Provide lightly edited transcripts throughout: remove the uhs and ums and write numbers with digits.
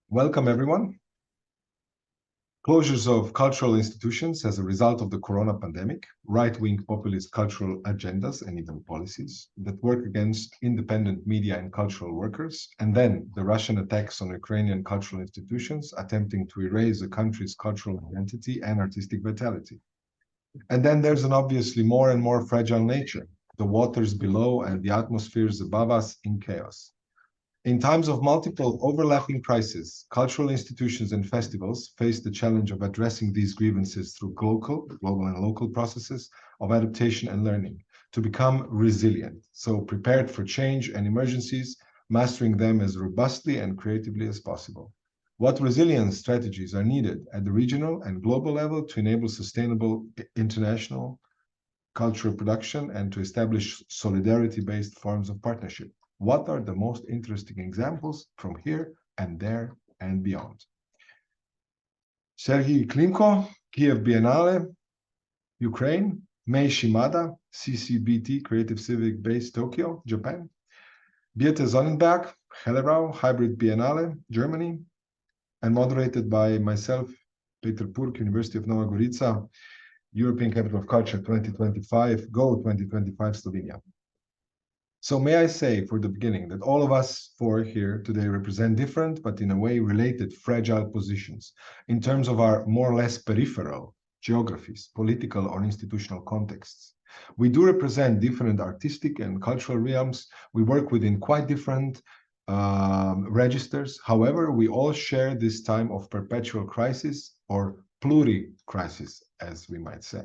Welcome, everyone. Closures of cultural institutions as a result of the corona pandemic, right-wing populist cultural agendas and even policies that work against independent media and cultural workers, and then the Russian attacks on Ukrainian cultural institutions attempting to erase the country's cultural identity and artistic vitality. And then there's an obviously more and more fragile nature, the waters below and the atmospheres above us in chaos. In times of multiple overlapping crises, cultural institutions and festivals face the challenge of addressing these grievances through global and local processes of adaptation and learning to become resilient, so prepared for change and emergencies, mastering them as robustly and creatively as possible. What resilience strategies are needed at the regional and global level to enable sustainable international cultural production and to establish solidarity-based forms of partnership? What are the most interesting examples from here and there and beyond? Sergei Klimko, Kiev Biennale, Ukraine. Mei Shimada, CCBT, Creative Civic Base, Tokyo, Japan. Birte Sonnenberg, Hellerau, Hybrid Biennale, Germany, and moderated by myself, Peter Purk, University of Nova Gorica, European Capital of Culture 2025, Go 2025, Slovenia. So may I say for the beginning that all of us four here today represent different, but in a way related, fragile positions in terms of our more or less peripheral geographies, political or institutional contexts. We do represent different artistic and cultural realms. We work within quite different registers. However, we all share this time of perpetual crisis or pluri-crisis, as we might say.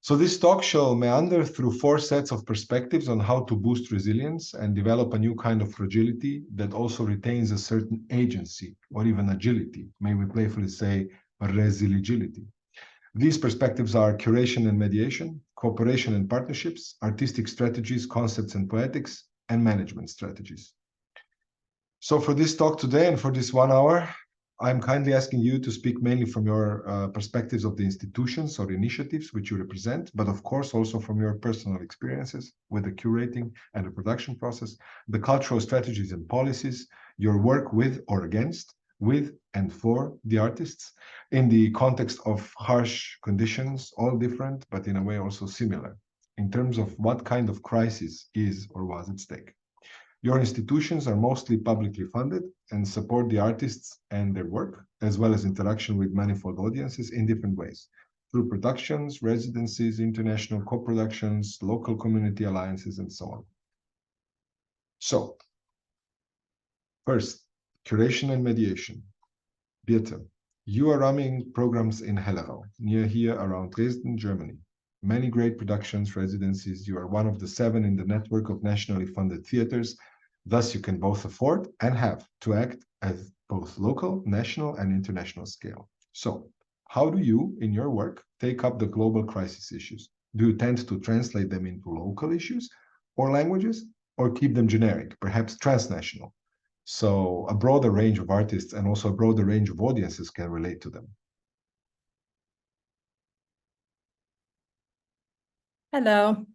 So this talk shall meander through four sets of perspectives on how to boost resilience and develop a new kind of fragility that also retains a certain agency or even agility, may we playfully say resilibility. These perspectives are curation and mediation, cooperation and partnerships, artistic strategies, concepts and poetics, and management strategies. So for this talk today and for this 1 hour, I'm kindly asking you to speak mainly from your perspectives of the institutions or initiatives which you represent, but of course also from your personal experiences with the curating and the production process, the cultural strategies and policies, your work with or against, with and for the artists, in the context of harsh conditions, all different, but in a way also similar, in terms of what kind of crisis is or was at stake. Your institutions are mostly publicly funded and support the artists and their work, as well as interaction with manifold audiences in different ways, through productions, residencies, international co-productions, local community alliances, and so on. So, first, curation and mediation. Birte, you are running programs in Hellerau, near here around Dresden, Germany. Many great productions, residencies. You are one of the 7 in the network of nationally funded theaters. Thus, you can both afford and have to act at both local, national, and international scale. So, how do you, in your work, take up the global crisis issues? Do you tend to translate them into local issues or languages, or keep them generic, perhaps transnational? So a broader range of artists and also a broader range of audiences can relate to them. Hello.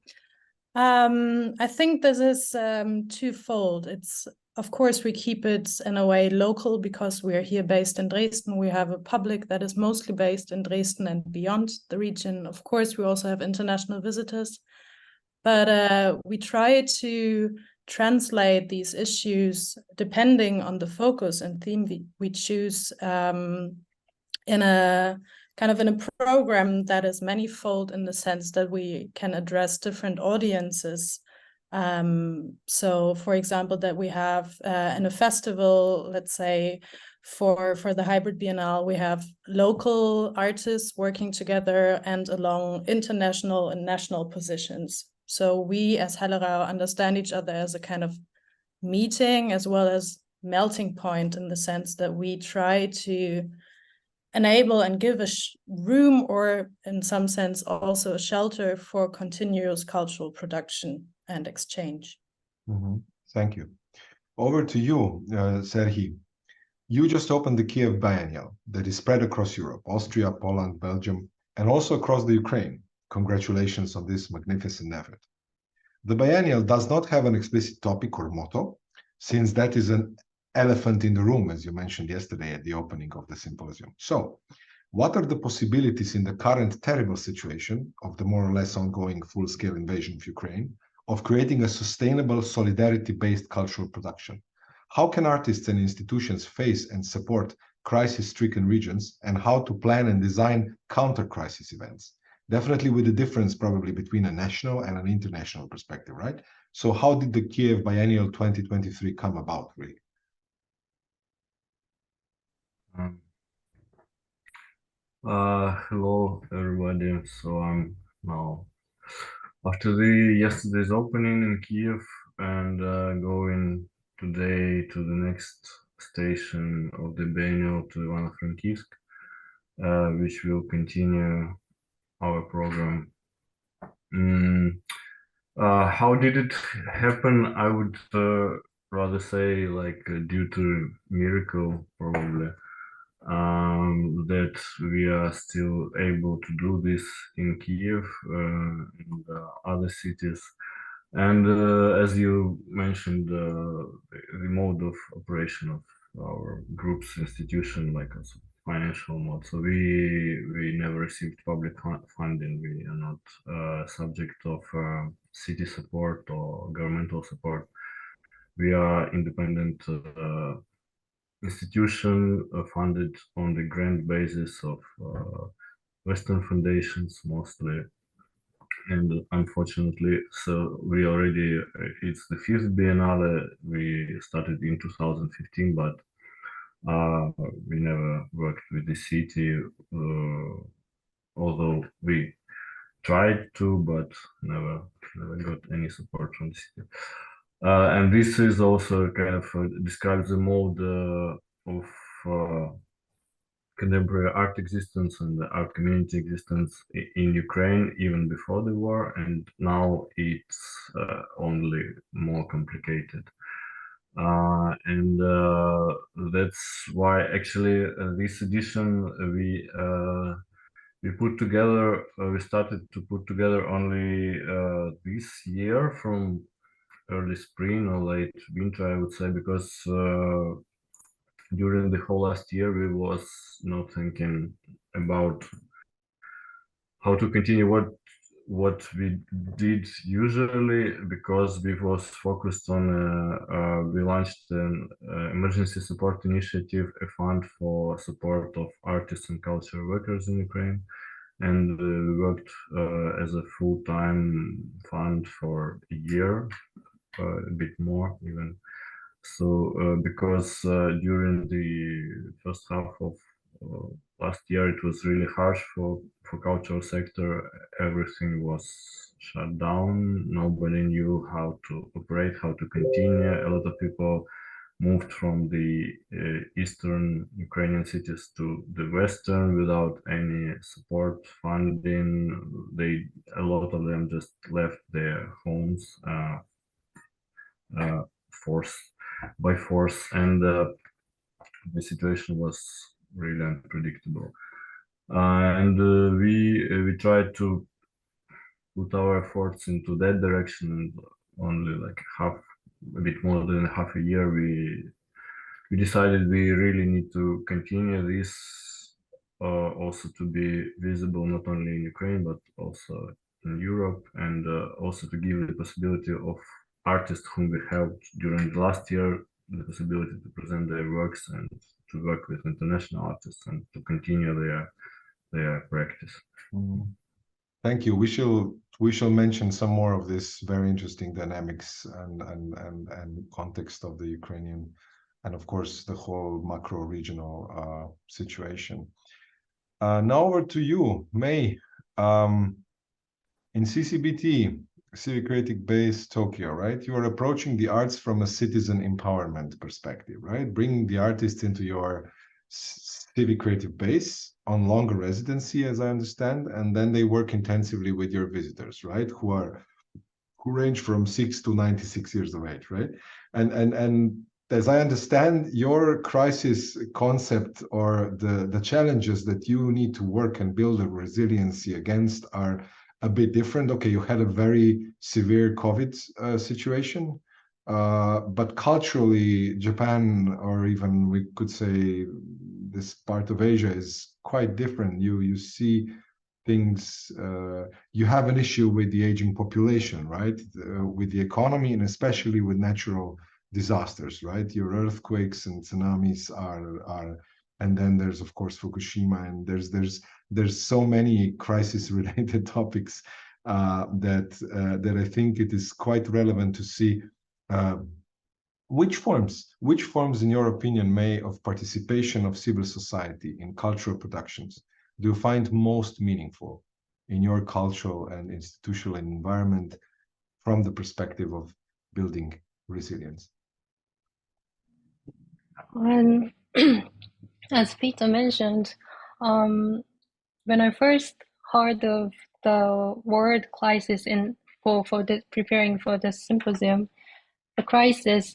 I think this is twofold. It's, of course, we keep it in a way local because we are here based in Dresden. We have a public that is mostly based in Dresden and beyond the region. Of course, we also have international visitors, but we try to translate these issues depending on the focus and theme we choose in a program that is manifold in the sense that we can address different audiences. So, for example, that we have in a festival, let's say, for the Hybrid Biennale, we have local artists working together and along international and national positions. So we as Hellerau understand each other as a kind of meeting as well as melting point, in the sense that we try to enable and give a room, or in some sense also a shelter, for continuous cultural production and exchange. Thank you. Over to you, Serhii. You just opened the Kiev Biennial that is spread across Europe, Austria, Poland, Belgium, and also across the Ukraine. Congratulations on this magnificent effort. The biennial does not have an explicit topic or motto, since that is an elephant in the room, as you mentioned yesterday at the opening of the symposium. So, what are the possibilities in the current terrible situation of the more or less ongoing full-scale invasion of Ukraine of creating a sustainable solidarity-based cultural production? How can artists and institutions face and support crisis-stricken regions, and how to plan and design counter-crisis events? Definitely with the difference probably between a national and an international perspective, right? So how did the Kiev Biennial 2023 come about, really? Hello everybody. So I'm now after the yesterday's opening in Kiev and going today to the next station of the Biennial to Ivano-Frankivsk, which will continue our program. How did it happen? I would rather say like due to miracle probably. That we are still able to do this in Kiev and other cities. And as you mentioned, the mode of operation of our group's institution, like a financial mode. So we never received public funding. We are not subject of city support or governmental support. We are independent institution funded on the grant basis of Western foundations mostly. And unfortunately, so we already, it's the fifth Biennale. We started in 2015, but we never worked with the city, although we tried to, but never got any support from the city. And this is also kind of describes the mode of contemporary art existence and the art community existence in Ukraine even before the war, and now it's only more complicated. And that's why actually this edition we put together, we started to put together only this year from early spring or late winter, I would say, because during the whole last year we was not thinking about how to continue what we did usually, because we was focused on we launched an emergency support initiative, a fund for support of artists and cultural workers in Ukraine, and we worked as a full-time fund for a year, a bit more even. So because during the first half of last year it was really harsh for cultural sector. Everything was shut down. Nobody knew how to operate, how to continue. A lot of people moved from the eastern Ukrainian cities to the western without any support, funding. A lot of them just left their homes by force, and the situation was really unpredictable. And we tried to put our efforts into that direction, and only like a bit more than half a year, we decided we really need to continue this, also to be visible not only in Ukraine but also in Europe, and also to give the possibility of artists whom we helped during the last year the possibility to present their works and to work with international artists and to continue their practice. Thank you. We shall mention some more of this very interesting dynamics and context of the Ukrainian, and of course the whole macro regional situation. Now over to you, May. In CCBT, Civic Creative Base Tokyo, right? You are approaching the arts from a citizen empowerment perspective, right? Bringing the artists into your civic creative base on longer residency, as I understand, and then they work intensively with your visitors, right? Who range from 6 to 96 years of age, right? And as I understand, your crisis concept or the challenges that you need to work and build a resiliency against are a bit different. Okay, you had a very severe COVID situation, but culturally, Japan, or even we could say this part of Asia, is quite different. You see things. You have an issue with the aging population, right? With the economy, and especially with natural disasters, right? Your earthquakes and tsunamis are, and then there's of course Fukushima, and there's so many crisis-related topics that I think it is quite relevant to see which forms, in your opinion, may of participation of civil society in cultural productions do you find most meaningful in your cultural and institutional environment from the perspective of building resilience? And as Peter mentioned, when I first heard of the word crisis preparing for the symposium, the crisis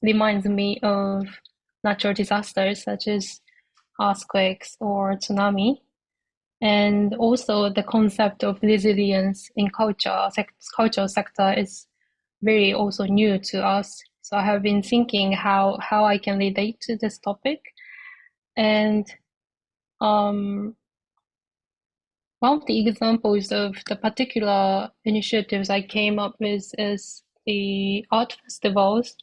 reminds me of natural disasters such as earthquakes or tsunami, and also the concept of resilience in cultural sector is very also new to us. So I have been thinking how I can relate to this topic, and one of the examples of the particular initiatives I came up with is the art festivals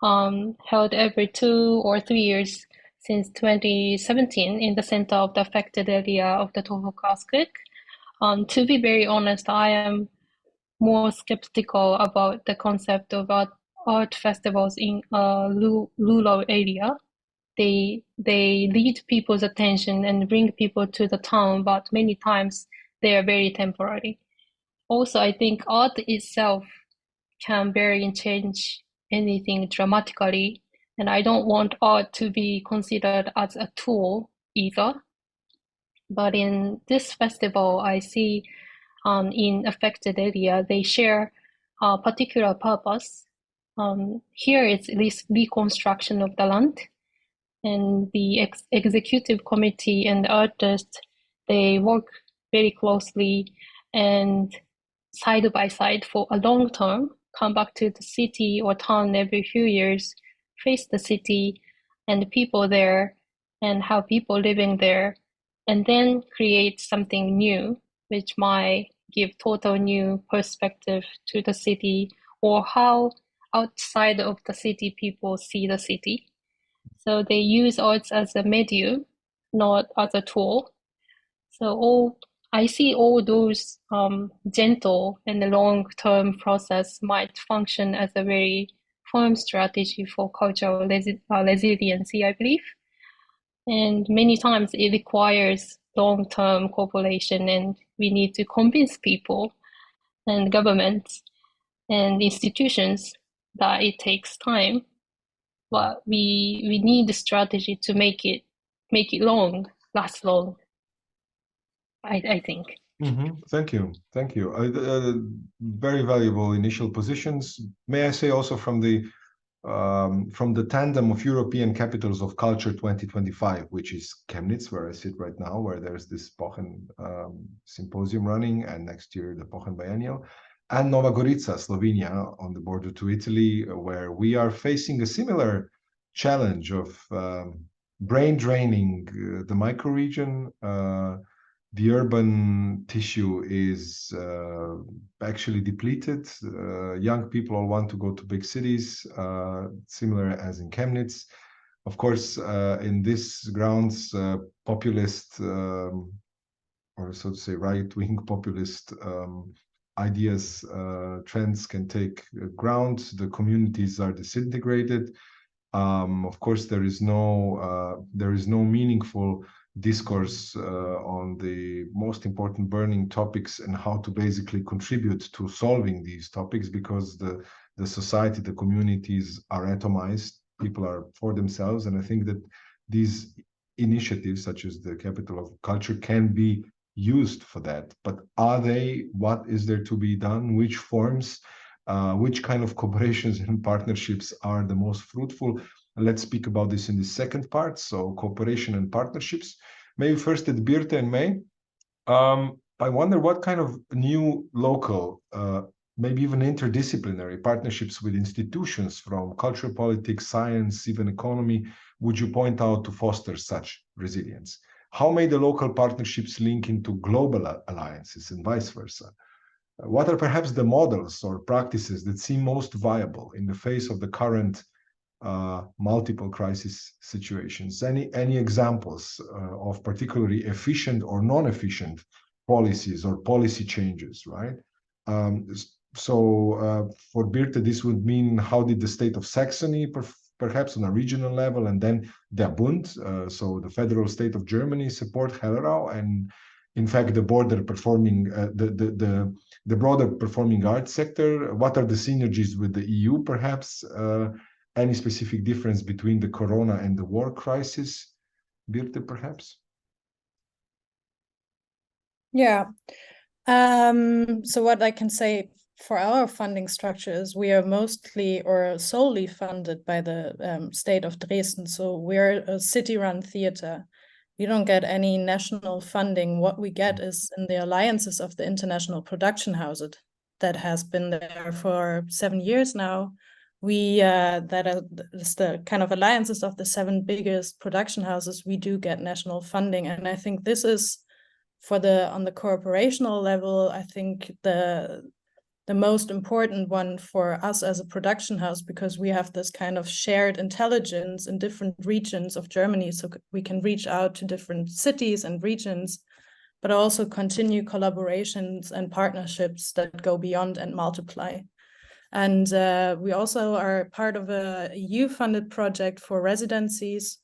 held every 2 or 3 years since 2017 in the center of the affected area of the Tohoku earthquake. To be very honest, I am more skeptical about the concept of art festivals in a rural area. They lead people's attention and bring people to the town, but many times they are very temporary. Also, I think art itself can vary and change anything dramatically, and I don't want art to be considered as a tool either. But in this festival, I see in affected area, they share a particular purpose. Here it's this reconstruction of the land, and the executive committee and the artists, they work very closely and side by side for a long term, come back to the city or town every few years, face the city and the people there and how people living there, and then create something new, which might give total new perspective to the city or how outside of the city people see the city. So they use arts as a medium, not as a tool. So I see all those gentle and long-term process might function as a very firm strategy for cultural resiliency, I believe. And many times it requires long-term cooperation, and we need to convince people and governments and institutions that it takes time. But we need a strategy to make it last long. I think. Thank you. Very valuable initial positions. May I say also from the tandem of European Capitals of Culture 2025, which is Chemnitz, where I sit right now, where there's this Pochen Symposium running, and next year the Pochen Biennial, and Nova Gorica, Slovenia, on the border to Italy, where we are facing a similar challenge of brain draining the microregion. The urban tissue is actually depleted. Young people all want to go to big cities, similar as in Chemnitz. Of course, in this grounds, populist, or so to say, right-wing populist ideas, trends can take ground. The communities are disintegrated. Of course, there is no meaningful discourse on the most important burning topics and how to basically contribute to solving these topics, because the society, the communities are atomized. People are for themselves, and I think that these initiatives, such as the Capital of Culture, can be used for that. But are they? What is there to be done? Which forms? Which kind of cooperations and partnerships are the most fruitful? Let's speak about this in the second part. So cooperation and partnerships. Maybe first at Birte and May. I wonder what kind of new local maybe even interdisciplinary partnerships with institutions from cultural politics, science, even economy, would you point out to foster such resilience? How may the local partnerships link into global alliances and vice versa? What are perhaps the models or practices that seem most viable in the face of the current multiple crisis situations? Any examples of particularly efficient or non-efficient policies or policy changes, right? For Birte, this would mean how did the state of Saxony, perhaps on a regional level, and then der Bund, so the federal state of Germany, support Hellerau, and in fact the border performing the broader performing arts sector. What are the synergies with the EU, perhaps? Any specific difference between the corona and the war crisis, Birte, perhaps? Yeah. So what I can say for our funding structures, we are mostly or solely funded by the state of Dresden. So we're a city-run theater. We don't get any national funding. What we get is in the alliances of the international production houses that has been there for 7 years now. That is the kind of alliances of the 7 biggest production houses. We do get national funding, and I think this is on the corporational level. I think the most important one for us as a production house, because we have this kind of shared intelligence in different regions of Germany, so we can reach out to different cities and regions, but also continue collaborations and partnerships that go beyond and multiply. And we also are part of a EU-funded project for residencies.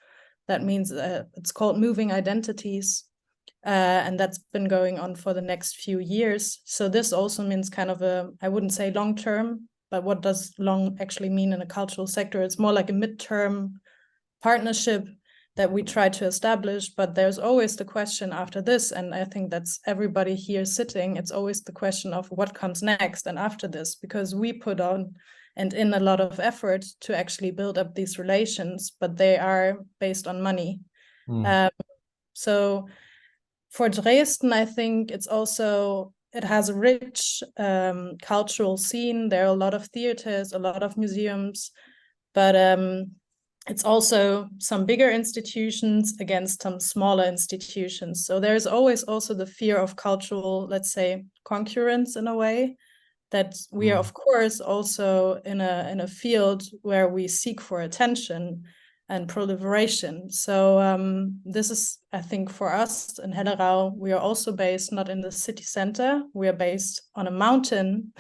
That means it's called Moving Identities. And that's been going on for the next few years. So this also means kind of I wouldn't say long-term, but what does long actually mean in a cultural sector? It's more like a midterm partnership that we try to establish, but there's always the question after this, and I think that's everybody here sitting, it's always the question of what comes next and after this, because we put on and in a lot of effort to actually build up these relations, but they are based on money. So for Dresden, I think it has a rich cultural scene. There are a lot of theaters, a lot of museums, but it's also some bigger institutions against some smaller institutions. So there's always also the fear of cultural, let's say, concurrence in a way, that we are, of course, also in a field where we seek for attention and proliferation. So this is, I think, for us in Hellerau, we are also based not in the city center. We are based on a mountain,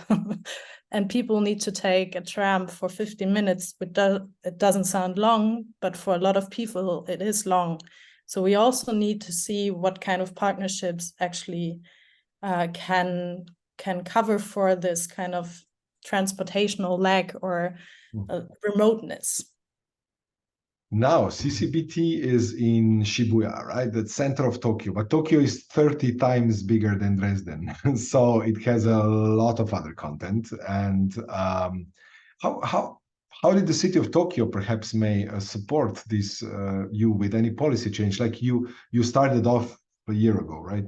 and people need to take a tram for 15 minutes. It doesn't sound long, but for a lot of people, it is long. So we also need to see what kind of partnerships actually can cover for this kind of transportational lag or remoteness. Now, CCBT is in Shibuya, right? The center of Tokyo, but Tokyo is 30 times bigger than Dresden. So it has a lot of other content. And how did the city of Tokyo perhaps may support this you with any policy change? Like you started off a year ago, right?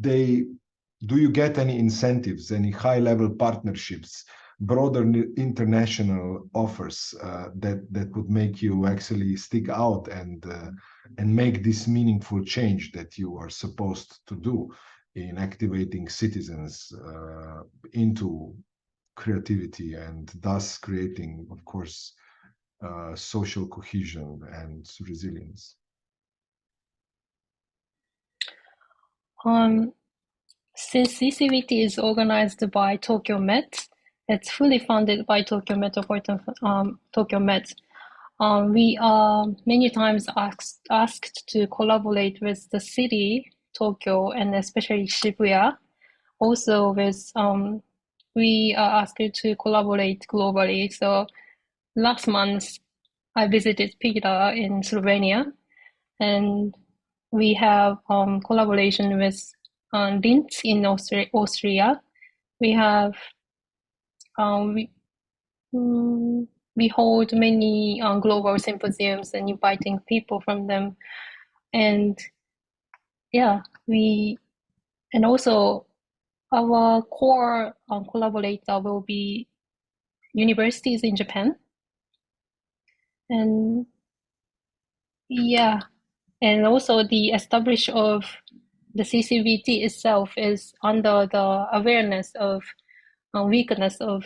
Do you get any incentives, any high-level partnerships, broader international offers that would make you actually stick out and make this meaningful change that you are supposed to do in activating citizens into creativity and thus creating, of course, social cohesion and resilience? Since CCBT is organized by Tokyo Met, it's fully funded by Tokyo Met. We are many times asked to collaborate with the city, Tokyo, and especially Shibuya. Also we are asked to collaborate globally. So last month, I visited Pisa in Slovenia, and we have collaboration with Linz in Austria. We have we hold many global symposiums and inviting people from them, and yeah, and also our core collaborator will be universities in Japan. And yeah, and also the establishment of the CCVT itself is under the awareness of weakness of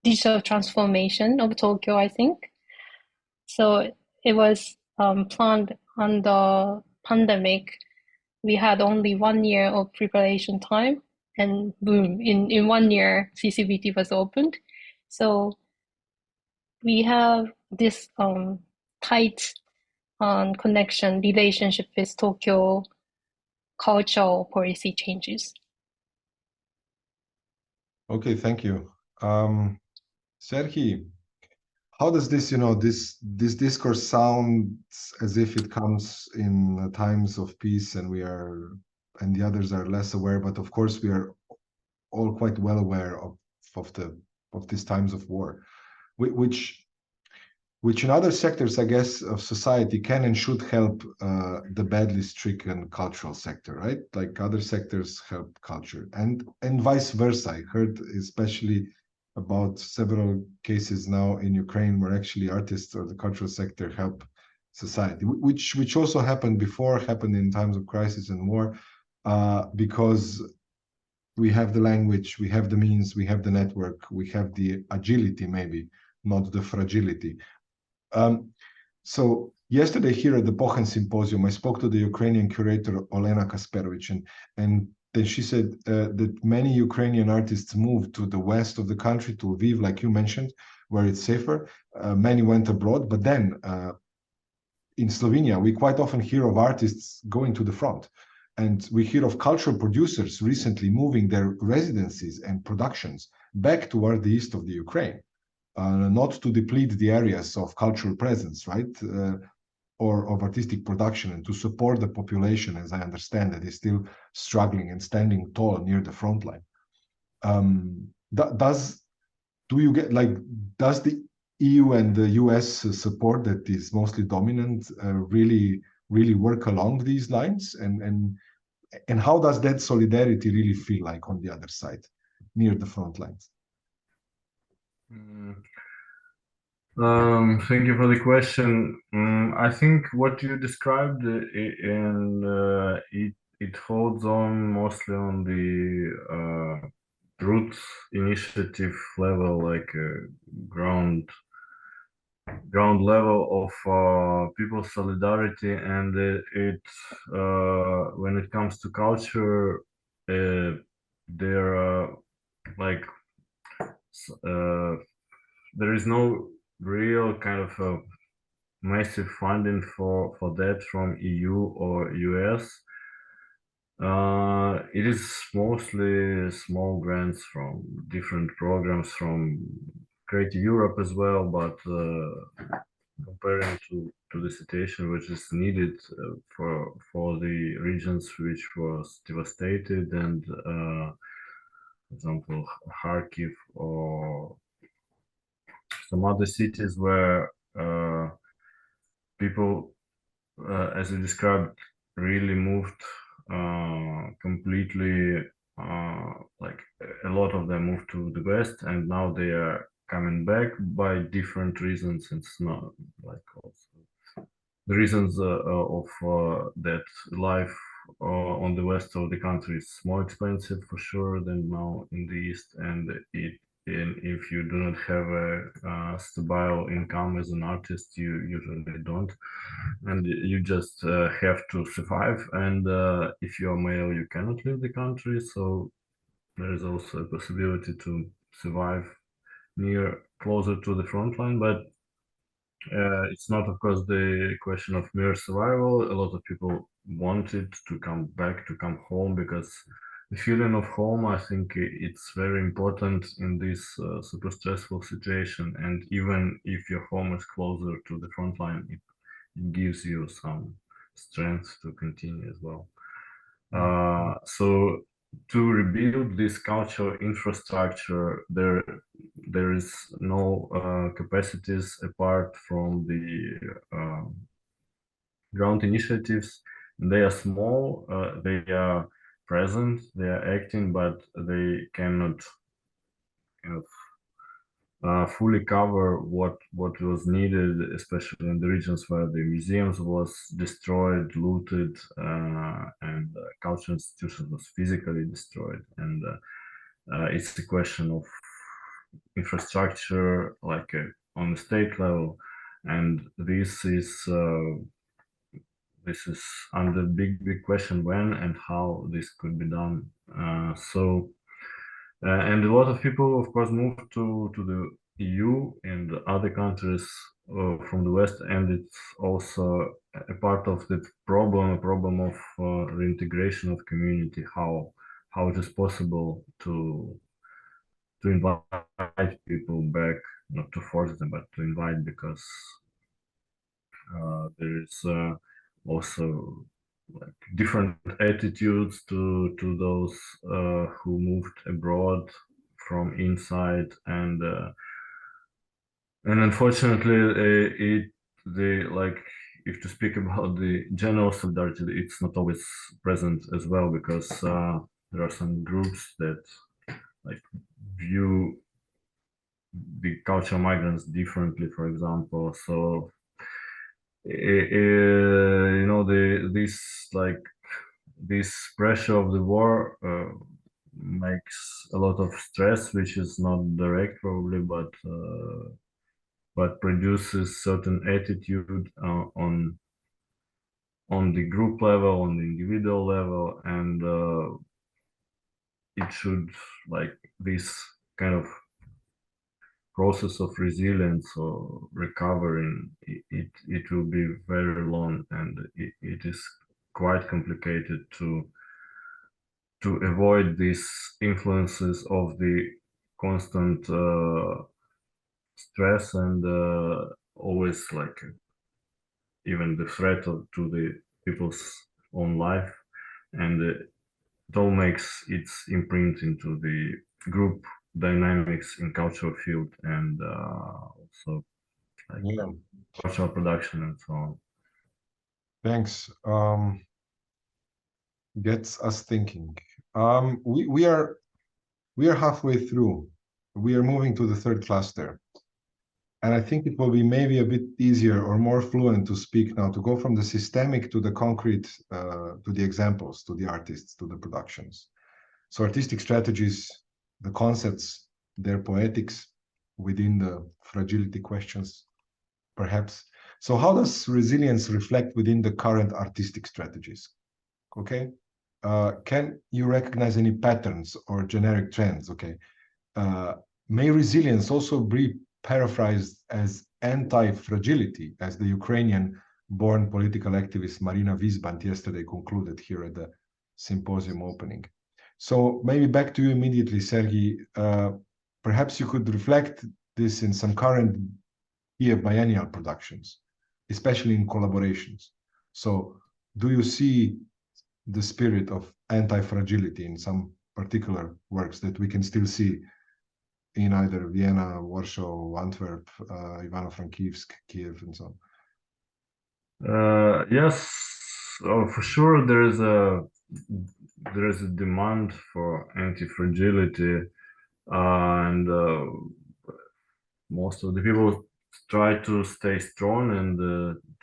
digital transformation of Tokyo, I think. So it was planned on the pandemic. We had only 1 year of preparation time, and boom, in 1 year, CCVT was opened. So we have this tight connection, relationship with Tokyo cultural policy changes. Okay, thank you. Serhi, how does this, this discourse sound as if it comes in times of peace and and the others are less aware, but of course we are all quite well aware of these times of war, which in other sectors, I guess, of society can and should help the badly stricken cultural sector, right? Like other sectors help culture, and vice versa. I heard especially about several cases now in Ukraine where actually artists or the cultural sector help society, which also happened in times of crisis and war, because we have the language, we have the means, we have the network, we have the agility, maybe not the fragility. So yesterday here at the Pochen Symposium, I spoke to the Ukrainian curator Olena Kasperovich, and then she said that many Ukrainian artists moved to the west of the country, to Lviv, like you mentioned, where it's safer. Many went abroad, but then in Slovenia, we quite often hear of artists going to the front. And we hear of cultural producers recently moving their residencies and productions back toward the east of the Ukraine. Not to deplete the areas of cultural presence, right, or of artistic production, and to support the population, as I understand it, is still struggling and standing tall near the front line. Does the EU and the US support that is mostly dominant really work along these lines, and how does that solidarity really feel like on the other side, near the front lines? Thank you for the question. I think what you described, it holds on mostly on the root initiative level, like ground level of people's solidarity, and when it comes to culture, there like there is no real kind of massive funding for that from EU or US. It is mostly small grants from different programs from Creative Europe as well, but comparing to the situation which is needed for the regions which was devastated, and for example Kharkiv or some other cities where people, as you described, really moved completely. Like a lot of them moved to the west, and now they are coming back by different reasons. It's not like also the reasons of that life on the west of the country is more expensive for sure than now in the east, and if you do not have a stable income as an artist, you usually don't, and you just have to survive. And if you are male, you cannot leave the country, so there is also a possibility to survive closer to the front line. But it's not, of course, the question of mere survival. A lot of people wanted to come back, to come home, because the feeling of home, I think it's very important in this super stressful situation. And even if your home is closer to the front line, it gives you some strength to continue as well. So to rebuild this cultural infrastructure, there is no capacities apart from the ground initiatives. They are small. They are present, they are acting, but they cannot kind of fully cover what was needed, especially in the regions where the museums was destroyed, looted, and cultural institutions was physically destroyed. And it's a question of infrastructure, like on the state level, and this is under big question when and how this could be done. And a lot of people, of course, moved to the EU and other countries from the West, and it's also a part of the problem, of reintegration of community. How it is possible to invite people back, not to force them, but to invite, because there is also like different attitudes to those who moved abroad from inside, and unfortunately if to speak about the general solidarity, it's not always present as well, because there are some groups that like view the cultural migrants differently, for example. So this pressure of the war makes a lot of stress, which is not direct probably, but produces certain attitude on the group level, on the individual level, and it should, like, this kind of process of resilience or recovering, it will be very long, and it is quite complicated to avoid these influences of the constant stress, and always like even the threat to the people's own life, and it all makes its imprint into the group dynamics in cultural field, and also like cultural production and so on. Thanks. Gets us thinking. We are halfway through. We are moving to the third cluster, and I think it will be maybe a bit easier or more fluent to speak now, to go from the systemic to the concrete, to the examples, to the artists, to the productions. So artistic strategies, the concepts, their poetics within the fragility questions, perhaps. So how does resilience reflect within the current artistic strategies? Okay. Can you recognize any patterns or generic trends? Okay. May resilience also be paraphrased as anti-fragility, as the Ukrainian-born political activist Marina Vizbant yesterday concluded here at the symposium opening. So maybe back to you immediately, Sergei. Perhaps you could reflect this in some current Kiev biennial productions, especially in collaborations. So do you see the spirit of anti-fragility in some particular works that we can still see in either Vienna, Warsaw, Antwerp, Ivano-Frankivsk, Kiev, and so on? Yes, for sure there is a demand for anti-fragility, and most of the people try to stay strong and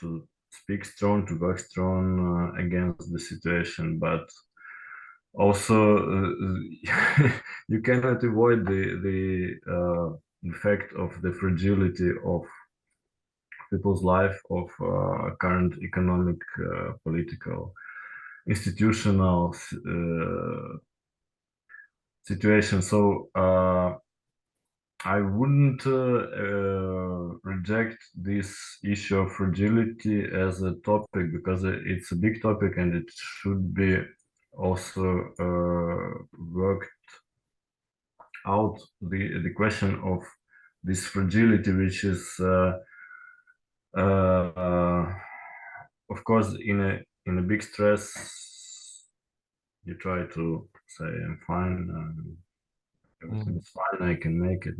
to speak strong, to work strong against the situation, but also you cannot avoid the effect of the fragility of people's life, of current economic, political, institutional situation. So I wouldn't reject this issue of fragility as a topic, because it's a big topic and it should be also worked out, the question of this fragility, which is of course in a big stress you try to say I'm fine, everything is fine, I can make it,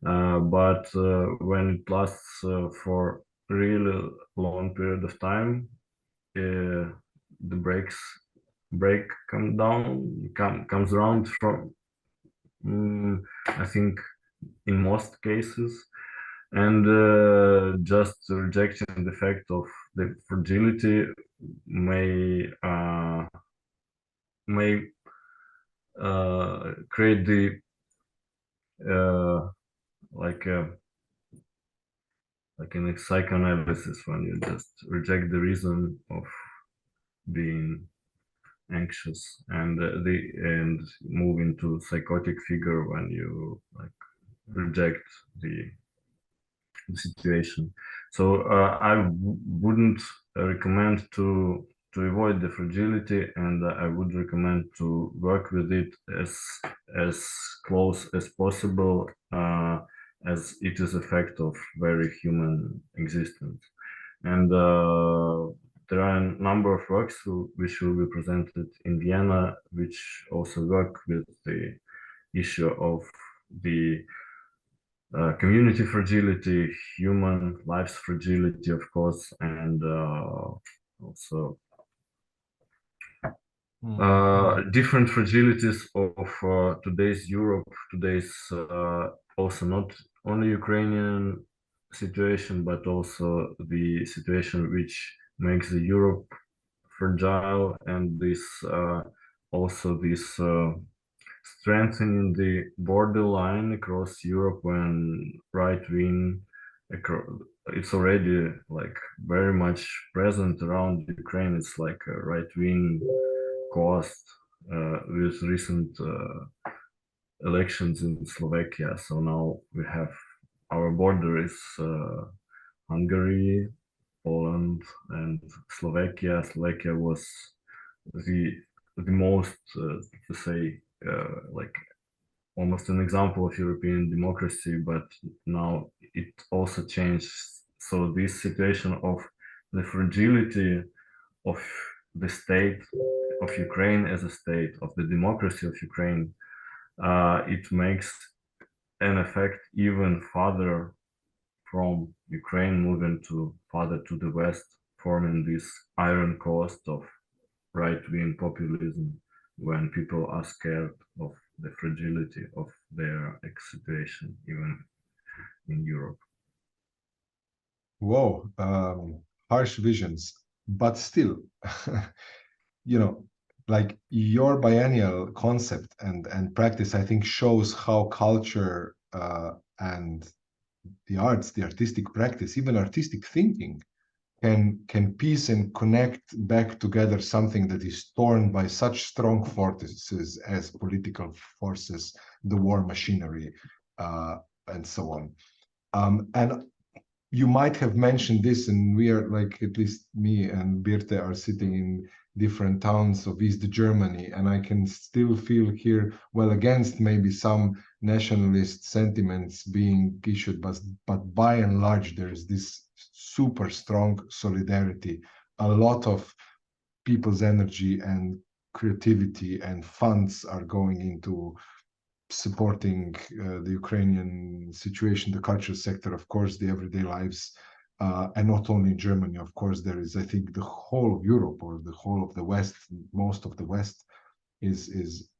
but when it lasts for a really long period of time, the brakes break comes around from, I think, in most cases, and just rejecting the fact of the fragility may create the like in psychoanalysis, when you just reject the reason of being anxious, and move into psychotic figure when you like reject the situation. So I wouldn't recommend to avoid the fragility, and I would recommend to work with it as close as possible, as it is a fact of very human existence. And there are a number of works which will be presented in Vienna, which also work with the issue of the community fragility, human life's fragility, of course, and also different fragilities of today's Europe, today's also not only Ukrainian situation, but also the situation which makes the Europe fragile, and this also this strengthening the borderline across Europe when right wing, it's already like very much present around Ukraine. It's like a right wing cost with recent elections in Slovakia. So now we have our border is Hungary, Poland, and Slovakia. Slovakia was the most to say like almost an example of European democracy, but now it also changed. So this situation of the fragility of the state of Ukraine as a state, of the democracy of Ukraine, it makes an effect even farther from Ukraine, moving farther to the west, forming this iron coast of right-wing populism when people are scared of the fragility of their situation, even in Europe. Whoa, harsh visions, but still, like your biennial concept and practice, I think, shows how culture and the arts, the artistic practice, even artistic thinking, can piece and connect back together something that is torn by such strong forces as political forces, the war machinery, and so on. And you might have mentioned this, and we are like, at least me and Birte are sitting in different towns of East Germany, and I can still feel here, well, against maybe some nationalist sentiments being issued, but by and large, there is this super strong solidarity. A lot of people's energy and creativity and funds are going into supporting the Ukrainian situation, the cultural sector, of course, the everyday lives, and not only in Germany. Of course, there is, I think, the whole of Europe or the whole of the West, most of the West is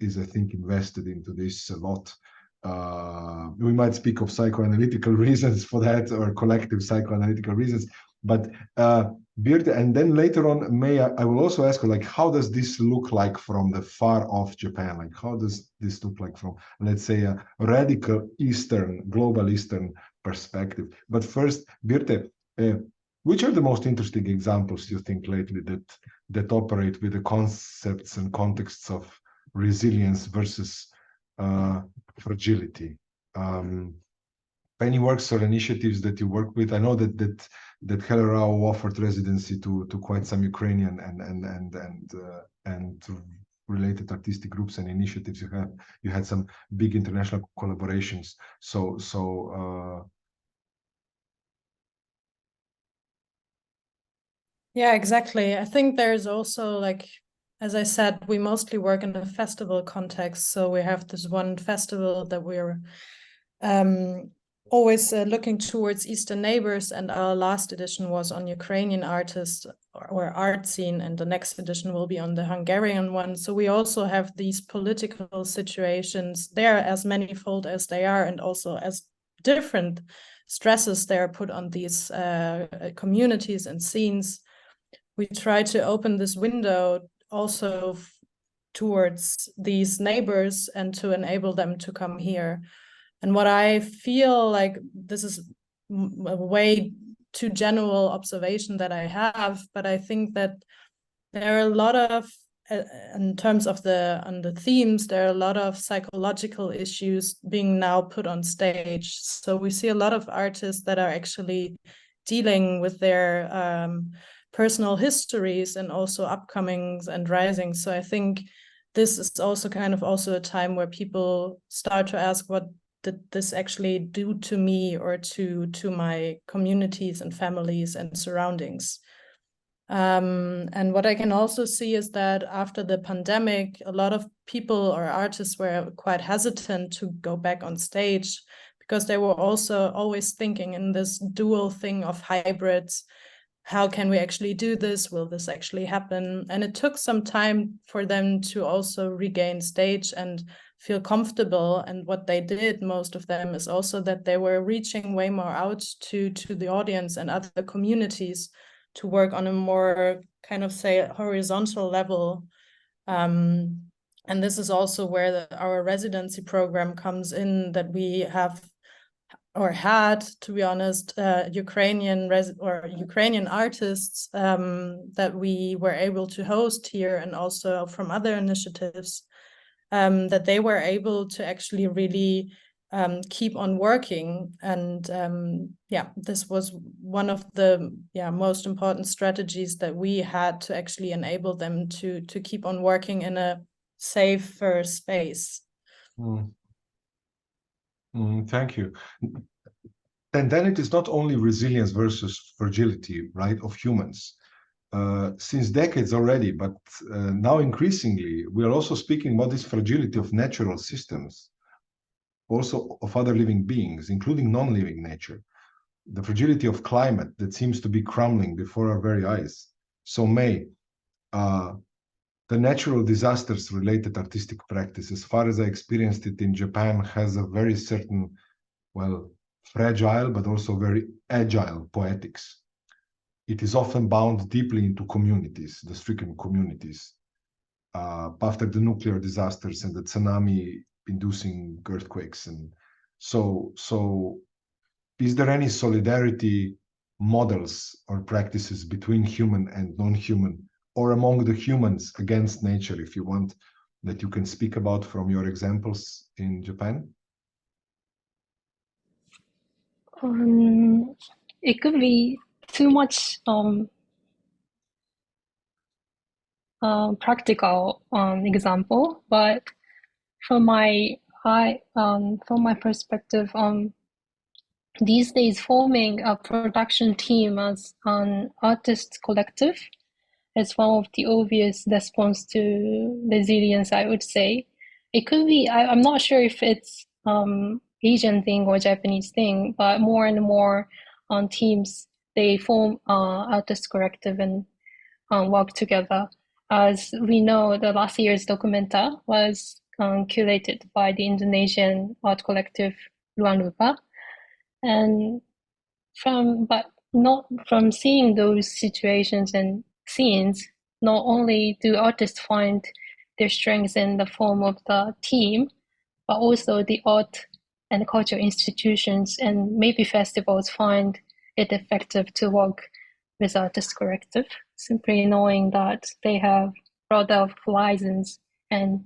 I think, invested into this a lot. We might speak of psychoanalytical reasons for that, or collective psychoanalytical reasons, but Birte, and then later on, I will also ask her, like, how does this look like from the far off Japan? Like, how does this look like from, let's say, a radical Eastern, global Eastern perspective? But first, Birte, which are the most interesting examples you think lately that operate with the concepts and contexts of resilience versus fragility? Any works or initiatives that you work with? I know that Hellerau offered residency to quite some Ukrainian and related artistic groups and initiatives. You had some big international collaborations. Yeah, exactly. I think there's also, like, as I said, we mostly work in a festival context. So we have this one festival that we're always looking towards Eastern neighbors, and our last edition was on Ukrainian artists or art scene, and the next edition will be on the Hungarian one. So we also have these political situations there, as manifold as they are, and also as different stresses they are put on these communities and scenes. We try to open this window also towards these neighbors and to enable them to come here. And what I feel like, this is a way too general observation that I have, but I think that there are a lot of, in terms of on the themes, there are a lot of psychological issues being now put on stage. So we see a lot of artists that are actually dealing with their personal histories and also upcomings and risings. So I think this is also kind of also a time where people start to ask, what did this actually do to me or to my communities and families and surroundings? And what I can also see is that after the pandemic, a lot of people or artists were quite hesitant to go back on stage because they were also always thinking in this dual thing of hybrids. How can we actually do this? Will this actually happen? And it took some time for them to also regain stage and feel comfortable. And what they did, most of them, is also that they were reaching way more out to the audience and other communities to work on a more kind of, say, horizontal level. And this is also where our residency program comes in, that we have or had, to be honest, Ukrainian artists that we were able to host here, and also from other initiatives, that they were able to actually really keep on working. And this was one of the most important strategies that we had to actually enable them to keep on working in a safer space. Thank you. And then it is not only resilience versus fragility, right, of humans. Since decades already, but now increasingly, we are also speaking about this fragility of natural systems, also of other living beings, including non-living nature. The fragility of climate that seems to be crumbling before our very eyes. So May, the natural disasters related artistic practice, as far as I experienced it in Japan, has a very certain, well, fragile, but also very agile poetics. It is often bound deeply into communities, the stricken communities. After the nuclear disasters and the tsunami-inducing earthquakes. And so is there any solidarity models or practices between human and non-human, or among the humans against nature, if you want, that you can speak about from your examples in Japan? It could be too much practical example, but from my perspective, these days forming a production team as an artist collective is one of the obvious response to resilience, I would say. It could be, I'm not sure if it's Asian thing or Japanese thing, but more and more on teams, they form artist collective and work together. As we know, the last year's documenta was curated by the Indonesian art collective Ruang Lupa. And from seeing those situations and scenes, not only do artists find their strengths in the form of the team, but also the art and cultural institutions and maybe festivals find it effective to work with artist collective, simply knowing that they have broader horizons and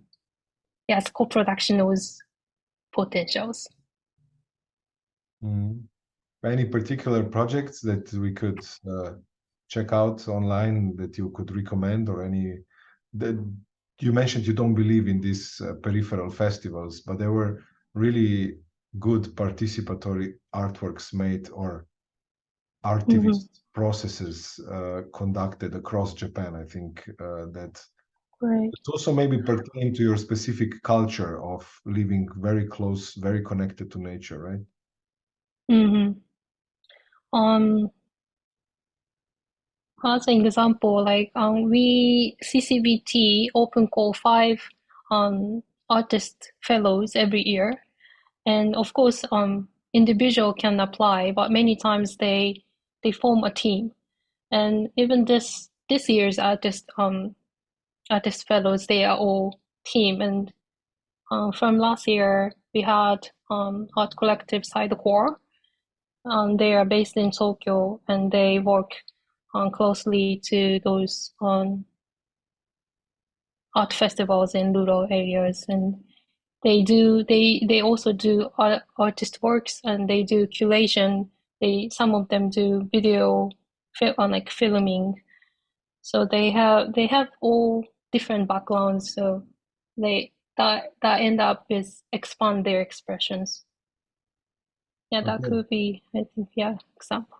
yes, co-production those potentials. Any particular projects that we could check out online that you could recommend, or any that you mentioned you don't believe in these peripheral festivals, but there were really good participatory artworks made, or artivist processes conducted across Japan. I think that it also maybe pertain to your specific culture of living very close, very connected to nature, right? Mm-hmm. As an example, like we CCBT open call 5 artist fellows every year, and of course individual can apply, but many times they form a team, and even this year's artist fellows, they are all team. And from last year we had art collective Sidecore. They are based in Tokyo, and they work closely to those art festivals in rural areas, and they also do artist works, and they do curation. Some of them do video like filming, so they have all different backgrounds, so that end up is expand their expressions. Yeah, that Okay. could be, I think, yeah, example.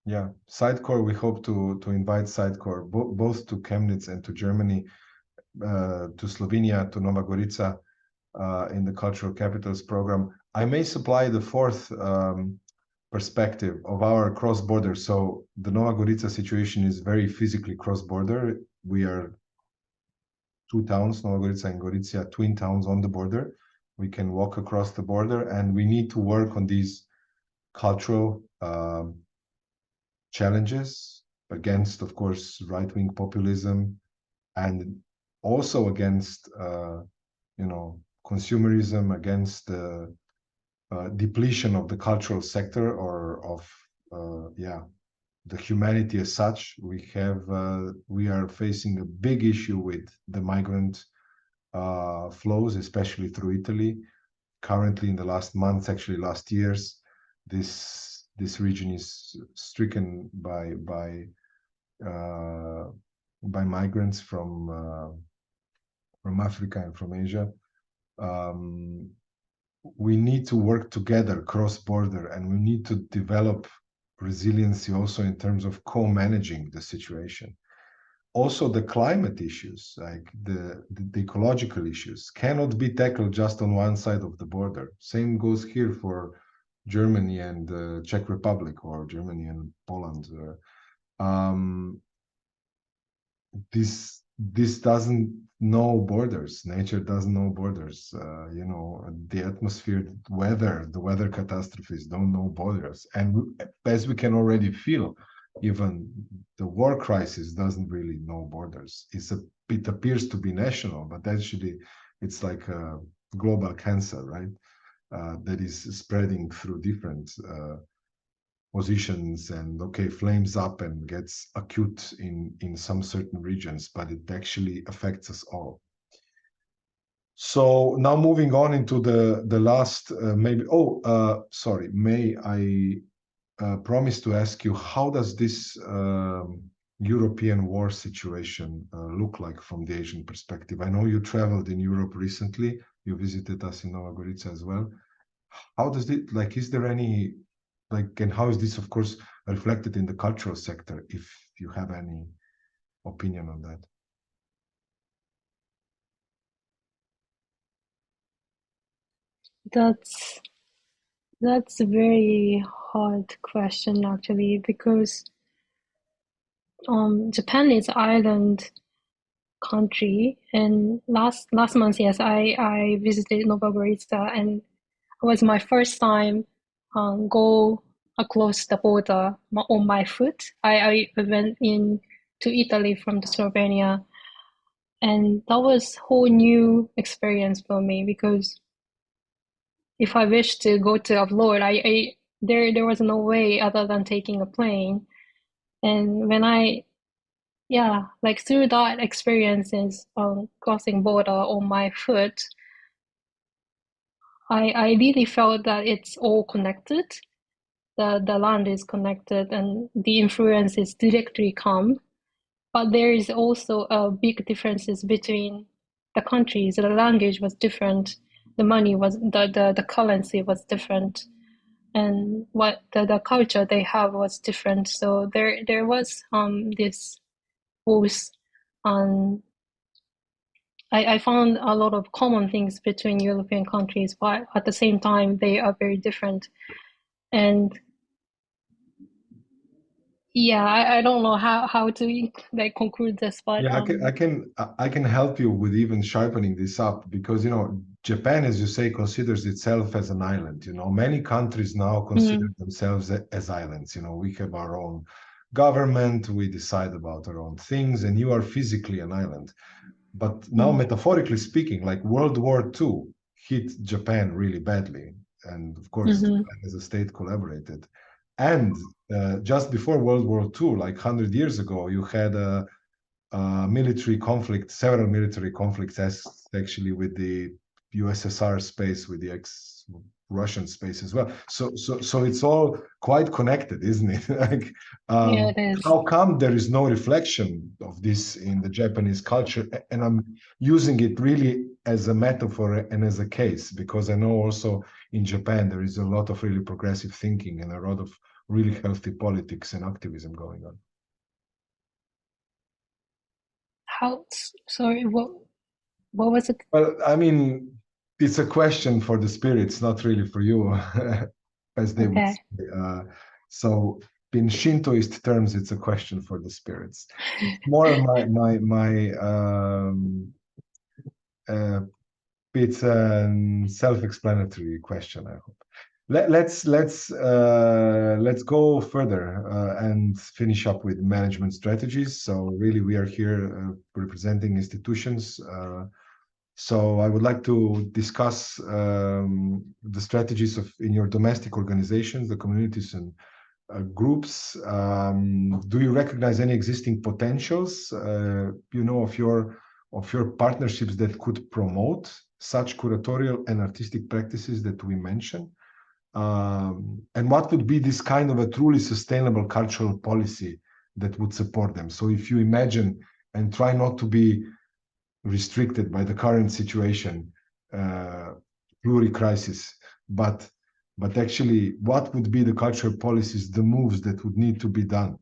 Yeah, Sidecore, we hope to invite Sidecore both to Chemnitz and to Germany, to Slovenia, to Nova Gorica, in the Cultural Capitals program. I may supply the fourth perspective of our cross-border. So the Nova Gorica situation is very physically cross-border. We are two towns, Nova Gorica and Gorizia, twin towns on the border. We can walk across the border, and we need to work on these cultural challenges against, of course, right-wing populism, and also against, consumerism, against the depletion of the cultural sector, or of, the humanity as such. We are facing a big issue with the migrant flows, especially through Italy. Currently, in the last months, actually last years, this region is stricken by migrants from Africa and from Asia. We need to work together cross-border, and we need to develop resiliency also in terms of co-managing the situation. Also, the climate issues, like the ecological issues, cannot be tackled just on one side of the border. Same goes here for Germany and the Czech Republic, or Germany and Poland. This doesn't know borders. Nature doesn't know borders. The atmosphere, the weather catastrophes don't know borders. And as we can already feel, even the war crisis doesn't really know borders. It appears to be national, but actually it's like a global cancer, right? That is spreading through different positions, and flames up and gets acute in some certain regions, but it actually affects us all. So now moving on into the last sorry, may I promise to ask you, how does this European war situation look like from the Asian perspective? I know you traveled in Europe recently. You visited us in Nova Gorica as well. How does it, is there any, and how is this, of course, reflected in the cultural sector, if you have any opinion on that? That's a very hard question, actually, because Japan is an island country, and last month, yes, I visited Nova Gorica, and it was my first time go across the border on my foot. I went in to Italy from Slovenia, and that was whole new experience for me, because if I wish to go to abroad, there was no way other than taking a plane. And when through that experiences crossing border on my foot, I really felt that it's all connected. The land is connected, and the influences directly come. But there is also a big differences between the countries. The language was different. The money was the currency was different, and what the culture they have was different. So there was this both I found a lot of common things between European countries, but at the same time they are very different. And yeah, I don't know how to like conclude this, but Yeah, I can help you with even sharpening this up, because Japan, as you say, considers itself as an island. Many countries now consider themselves as islands. We have our own government, we decide about our own things, and you are physically an island. But now, metaphorically speaking, like World War II hit Japan really badly, and of course, Japan as a state collaborated. And just before World War II, like 100 years ago, you had a military conflict, several military conflicts, actually, with the USSR space, with the ex-Russian space as well. So it's all quite connected, isn't it? Like, yeah, it is. how come there is no reflection of this in the Japanese culture? And I'm using it really as a metaphor and as a case, because I know also in Japan there is a lot of really progressive thinking and a lot of really healthy politics and activism going on. Sorry, what was it? Well, I mean, it's a question for the spirits, not really for you, as they would say. So in Shintoist terms, it's a question for the spirits. It's more it's a self-explanatory question, I hope. Let's go further and finish up with management strategies. So really, we are here representing institutions. So I would like to discuss the strategies in your domestic organizations, the communities and groups. Do you recognize any existing potentials, of your partnerships that could promote such curatorial and artistic practices that we mentioned? And what would be this kind of a truly sustainable cultural policy that would support them? So if you imagine and try not to be restricted by the current situation, pluri-crisis, but actually, what would be the cultural policies, the moves that would need to be done,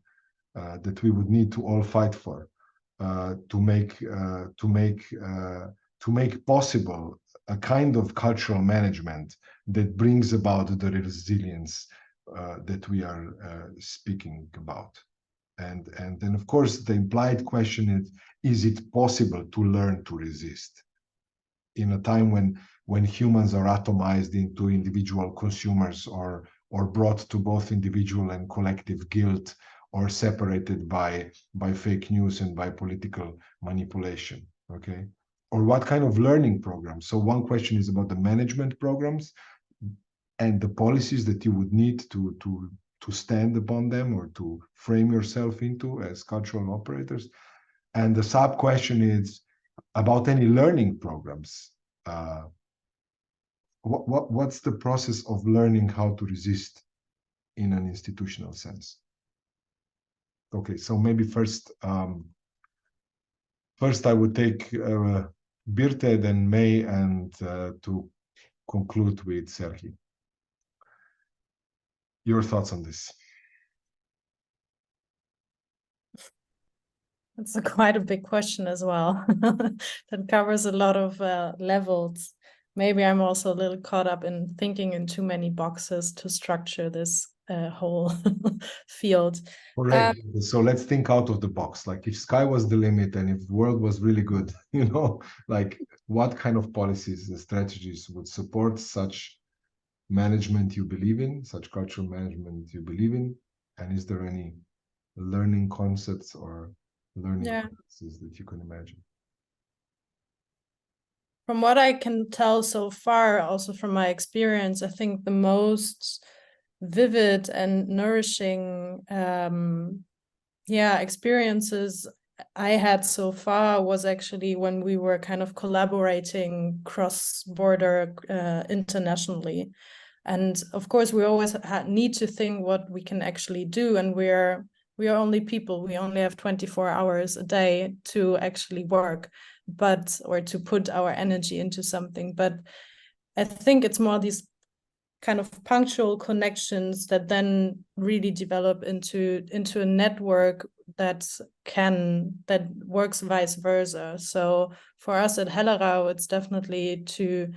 that we would need to all fight for, to make possible a kind of cultural management that brings about the resilience that we are speaking about. And then, of course, the implied question is it possible to learn to resist in a time when humans are atomized into individual consumers, or brought to both individual and collective guilt, or separated by fake news and by political manipulation, okay? Or what kind of learning programs? So one question is about the management programs and the policies that you would need to stand upon them, or to frame yourself into as cultural operators. And the sub question is about any learning programs. What's the process of learning how to resist in an institutional sense? Okay, so maybe first I would take Birte, then May, and to conclude with Serhi. Your thoughts on this? It's quite a big question as well. That covers a lot of levels. Maybe I'm also a little caught up in thinking in too many boxes to structure this whole field. Correct. So let's think out of the box. Like, if sky was the limit and if the world was really good, like, what kind of policies and strategies would support such management you believe in, such cultural management you believe in? And is there any learning concepts or learning practices that you can imagine? From what I can tell so far, also from my experience, I think the most vivid and nourishing experiences I had so far was actually when we were kind of collaborating cross-border internationally. And of course, we always need to think what we can actually do. And we are only people. We only have 24 hours a day to actually work, or to put our energy into something. But I think it's more these kind of punctual connections that then really develop into a network that works vice versa. So for us at Hellerau, it's definitely to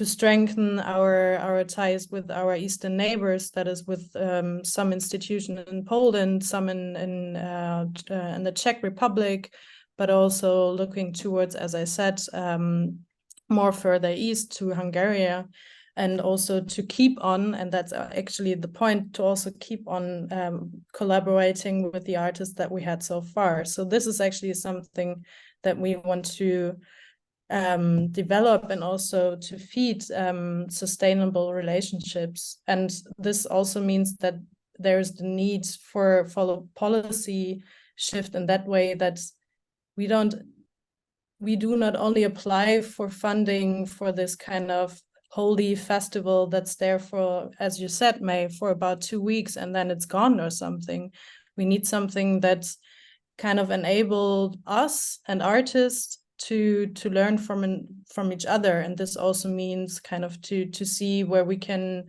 strengthen our ties with our eastern neighbors, that is with some institution in Poland, some in the Czech Republic, but also looking towards, as I said, more further east to Hungary, and also to keep on, and that's actually the point, to also keep on collaborating with the artists that we had so far. So this is actually something that we want to develop, and also to feed sustainable relationships. And this also means that there's the need for policy shift in that way, that we do not only apply for funding for this kind of holy festival that's there for, as you said, May, for about 2 weeks and then it's gone or something. We need something that kind of enabled us and artists to learn from each other. And this also means kind of to see where we can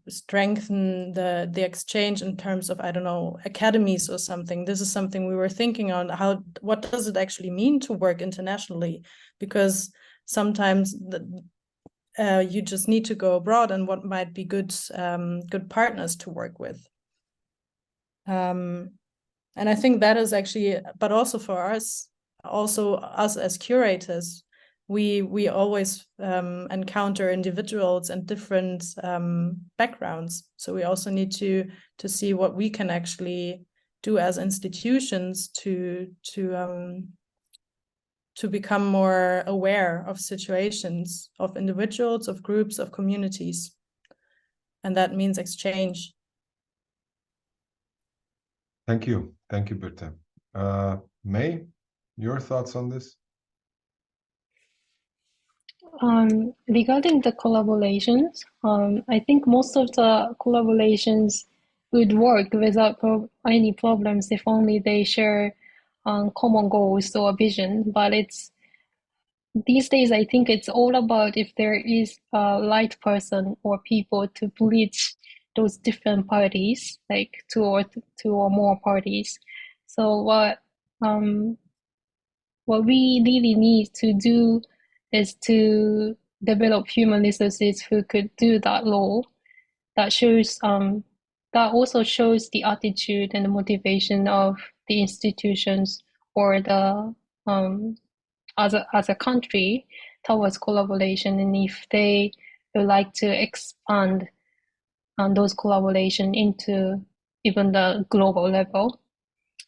strengthen the exchange in terms of, I don't know, academies or something. This is something we were thinking on, what does it actually mean to work internationally? Because sometimes you just need to go abroad, and what might be good partners to work with. And I think that is actually, but also for us, as curators, we always encounter individuals and different backgrounds. So we also need to see what we can actually do as institutions to become more aware of situations, of individuals, of groups, of communities. And that means exchange. Thank you, Birte. May, your thoughts on this? Regarding the collaborations, I think most of the collaborations would work without any problems if only they share common goals or vision. But these days, I think it's all about if there is a right person or people to bridge those different parties, like two or more parties. So what we really need to do is to develop human resources who could do that role. That shows that also shows the attitude and the motivation of the institutions or the as a country towards collaboration, and if they would like to expand those collaboration into even the global level.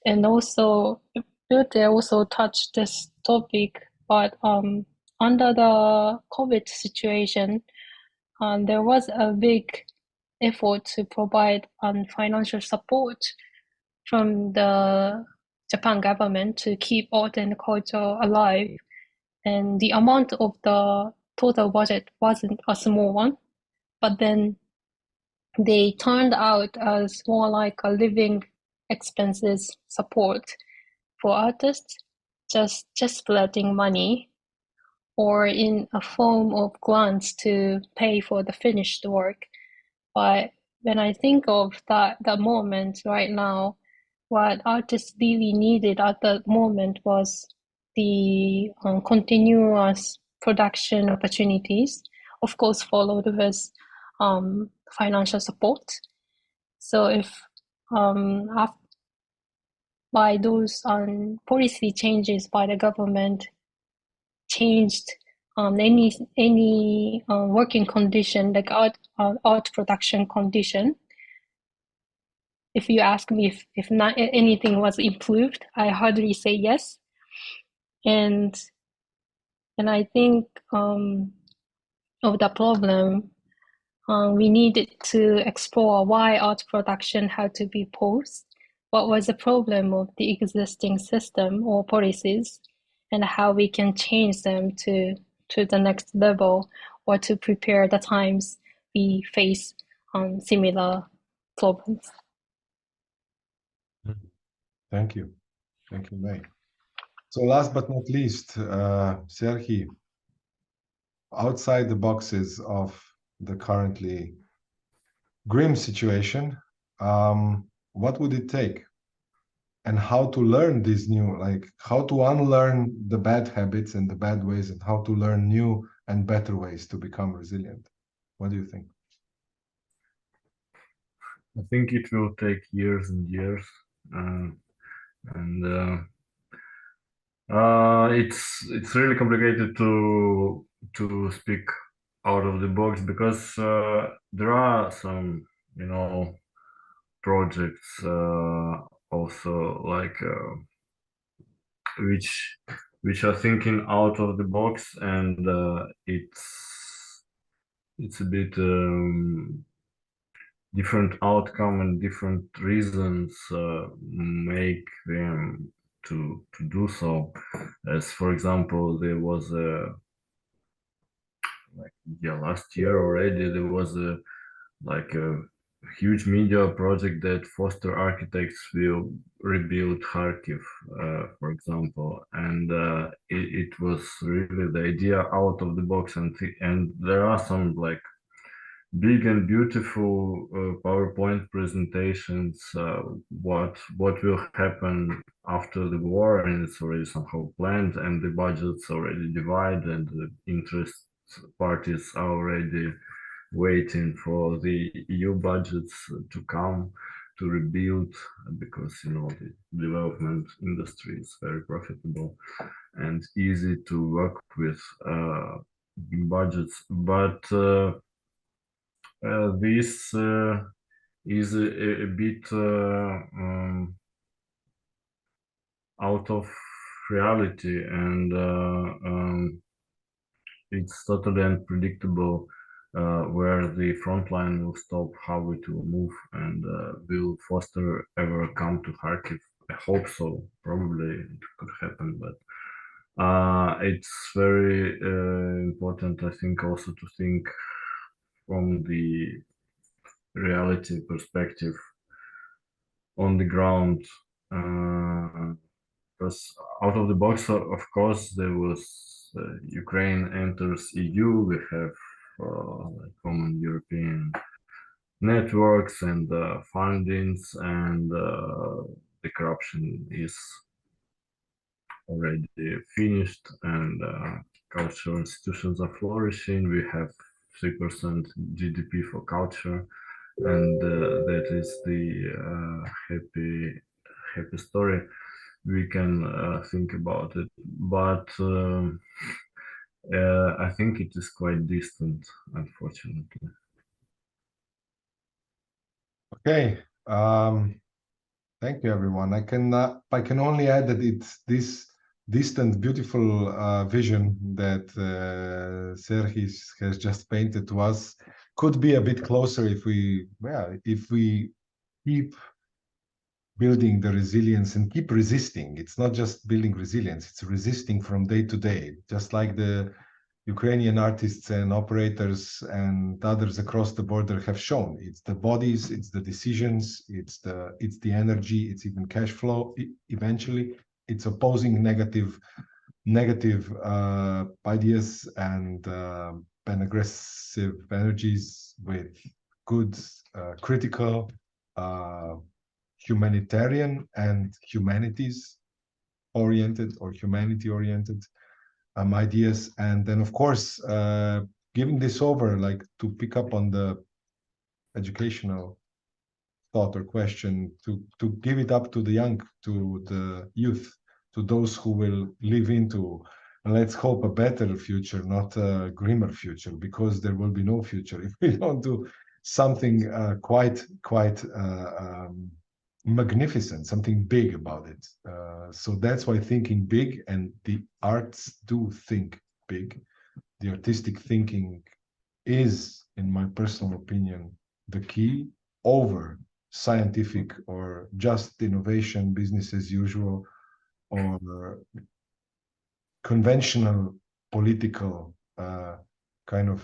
And also, Birte also touched this topic, but under the COVID situation, there was a big effort to provide financial support from the Japan government to keep art and culture alive. And the amount of the total budget wasn't a small one, but then they turned out as more like a living expenses support for artists, just splitting money, or in a form of grants to pay for the finished work. But when I think of that moment right now, what artists really needed at that moment was the continuous production opportunities, of course followed with financial support. So if by those policy changes by the government changed any working condition, like art production condition, if you ask me if not anything was improved, I hardly say yes. And I think of the problem, we needed to explore why art production had to be paused, what was the problem of the existing system or policies, and how we can change them to the next level, or to prepare the times we face similar problems. Thank you, May. So last but not least, Serhi, outside the boxes of the currently grim situation, what would it take? and how to learn these new, like how to unlearn the bad habits and the bad ways, and how to learn new and better ways to become resilient. What do you think? I think it will take years and years, it's really complicated to speak out of the box, because there are some, you know, projects also like which are thinking out of the box, and it's a bit different outcome, and different reasons make them to do so. As for example, there was a last year already there was a huge media project that Foster Architects will rebuild Kharkiv, for example, and it was really the idea out of the box, and there are some like big and beautiful PowerPoint presentations, what will happen after the war, and it's already somehow planned, and the budget's already divided, and the interest parties are already waiting for the EU budgets to come to rebuild, because, you know, the development industry is very profitable and easy to work with budgets, but this is a bit out of reality, and it's totally unpredictable where the front line will stop, how it will move, and will Foster ever come to Kharkiv? I hope so. Probably it could happen, but it's very important, I think, also to think from the reality perspective on the ground, because out of the box, of course, there was Ukraine enters EU. We have common European networks and fundings, and the corruption is already finished, and cultural institutions are flourishing. We have 3% GDP for culture, and that is the happy story. We can think about it, but I think it is quite distant, unfortunately. Okay, thank you, everyone. I can only add that it's this distant, beautiful vision that Serhis has just painted to us could be a bit closer if we keep building the resilience and keep resisting. It's not just building resilience, it's resisting from day to day, just like the Ukrainian artists and operators and others across the border have shown. It's the bodies, it's the decisions, it's the energy, it's even cash flow. Eventually, it's opposing negative ideas and aggressive energies with good, critical, humanitarian and humanities oriented or humanity oriented ideas. And then, of course, giving this over, like to pick up on the educational thought or question, to give it up to the young, to the youth, to those who will live into, let's hope, a better future, not a grimmer future, because there will be no future if we don't do something quite magnificent, something big about it. So that's why thinking big, and the arts do think big. The artistic thinking is, in my personal opinion, the key over scientific or just innovation, business as usual, or conventional political kind of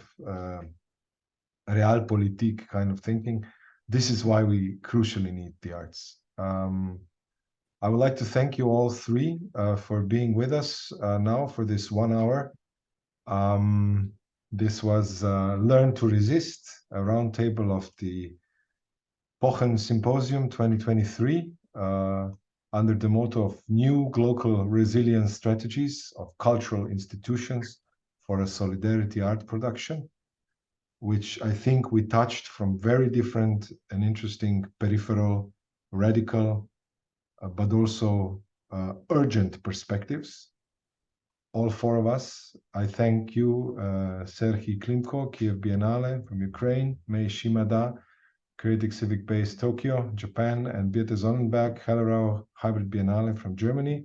realpolitik kind of thinking. This is why we crucially need the arts. I would like to thank you all three for being with us now for this 1 hour. This was Learn to Resist, a roundtable of the Pochen Symposium 2023. under the motto of new glocal resilience strategies of cultural institutions for a solidarity art production, which I think we touched from very different and interesting peripheral, radical, but also urgent perspectives. All four of us. I thank you, Serhii Klimko, Kiev Biennale from Ukraine, Mei Shimada, Creative Civic Base Tokyo, Japan, and Birte Sonnenberg, Hellerau Hybrid Biennale from Germany.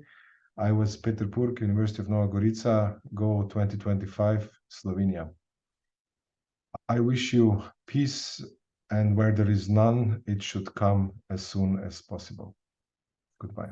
I was Peter Purk, University of Nova Gorica, Go 2025, Slovenia. I wish you peace, and where there is none, it should come as soon as possible. Goodbye.